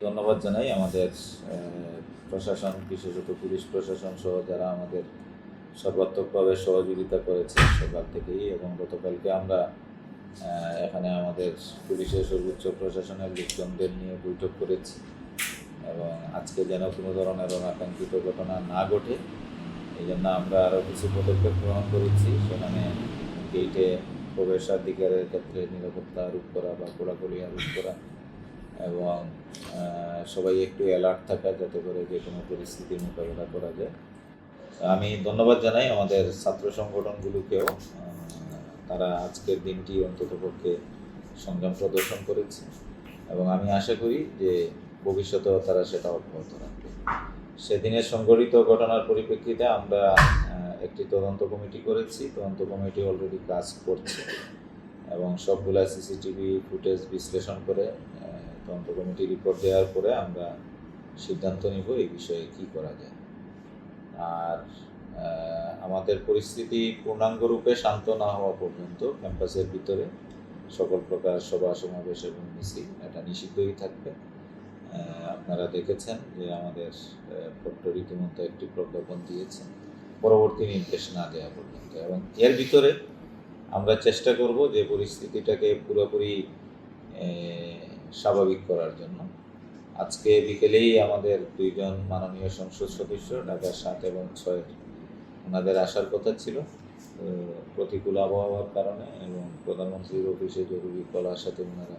ধন্যবাদ জানাই আমাদের প্রশাসন, বিশেষত পুলিশ প্রশাসন সহ যারা আমাদের সর্বাত্মকভাবে সহযোগিতা করেছে সকাল থেকেই। এবং গতকালকে আমরা এখানে আমাদের পুলিশের সর্বোচ্চ প্রশাসনের লোকজনদের নিয়ে বৈঠক করেছি এবং আজকে যেন কোনো ধরনের অনাকাঙ্ক্ষিত ঘটনা না ঘটে এই জন্য আমরা আরও কিছু পদক্ষেপ গ্রহণ করেছি। সেখানে গেইটে প্রবেশাধিকারের ক্ষেত্রে নিরাপত্তা আরোপ করা বা কোলাকুলি আরোপ করা এবং সবাই একটু অ্যালার্ট থাকা যাতে করে যে কোনো পরিস্থিতির মোকাবেলা করা যায়। আমি ধন্যবাদ জানাই আমাদের ছাত্র সংগঠনগুলোকেও, তারা আজকের দিনটি অন্ততপক্ষে সংগ্রাম প্রদর্শন করেছে এবং আমি আশা করি যে ভবিষ্যতেও তারা সেটা অব্যাহত রাখবে। সেদিনের সংঘটিত ঘটনার পরিপ্রেক্ষিতে আমরা একটি তদন্ত কমিটি করেছি। তদন্ত কমিটি অলরেডি কাজ করছে এবং সবগুলা সিসিটিভি ফুটেজ বিশ্লেষণ করে তদন্ত কমিটি রিপোর্ট দেওয়ার পরে আমরা সিদ্ধান্ত নিব এই বিষয়ে কী করা যায়। আর আমাদের পরিস্থিতি পূর্ণাঙ্গরূপে শান্ত না হওয়া পর্যন্ত ক্যাম্পাসের ভিতরে সকল প্রকার সভা সমাবেশ এবং মিছিল এটা নিষিদ্ধই থাকবে। আপনারা দেখেছেন যে আমাদের প্রক্টর ইতিমধ্যে একটি প্রজ্ঞাপন দিয়েছে পরবর্তী নির্দেশ না দেওয়া পর্যন্ত, এবং এর ভিতরে আমরা চেষ্টা করব যে পরিস্থিতিটাকে পুরোপুরি স্বাভাবিক করার জন্য। আজকে বিকেলেই আমাদের দুইজন মাননীয় সংসদ সদস্য ঢাকা 7 এবং 6 ওনাদের আসার কথা ছিল প্রতিকূল আবহাওয়ার কারণে, এবং প্রধানমন্ত্রীর অফিসে জরুরি কল আসাতে ওনারা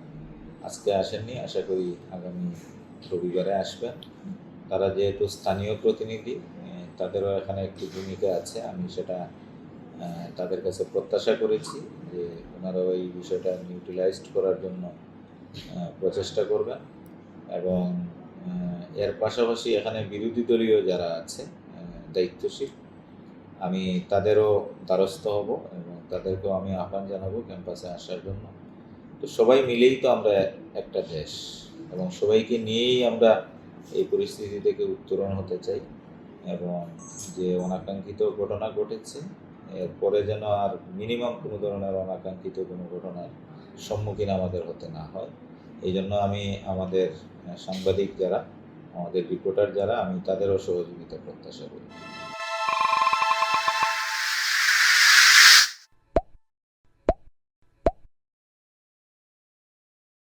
আজকে আসেননি। আশা করি আগামী রবিবারে আসবেন। তারা যেহেতু স্থানীয় প্রতিনিধি, তাদেরও এখানে একটি ভূমিকা আছে। আমি সেটা তাদের কাছে প্রত্যাশা করেছি যে ওনারা ওই বিষয়টা নিউট্রালাইজড করার জন্য প্রচেষ্টা করবেন। এবং এর পাশাপাশি এখানে বিরোধী দলীয় যারা আছে দায়িত্বশীল, আমি তাদেরও দ্বারস্থ হব এবং তাদেরকেও আমি আহ্বান জানাবো ক্যাম্পাসে আসার জন্য। তো সবাই মিলেই তো আমরা একটা দেশ, এবং সবাইকে নিয়েই আমরা এই পরিস্থিতি থেকে উত্তরণ হতে চাই। এবং যে অনাকাঙ্ক্ষিত ঘটনা ঘটেছে এরপরে যেন আর মিনিমাম কোনো ধরনের অনাকাঙ্ক্ষিত কোনো ঘটনার সম্মুখীন আমাদের হতে না হয়। এই জন্য আমি আমাদের সাংবাদিক যারা, আমাদের রিপোর্টার যারা, আমি তাদেরও সহযোগিতা প্রত্যাশা করি।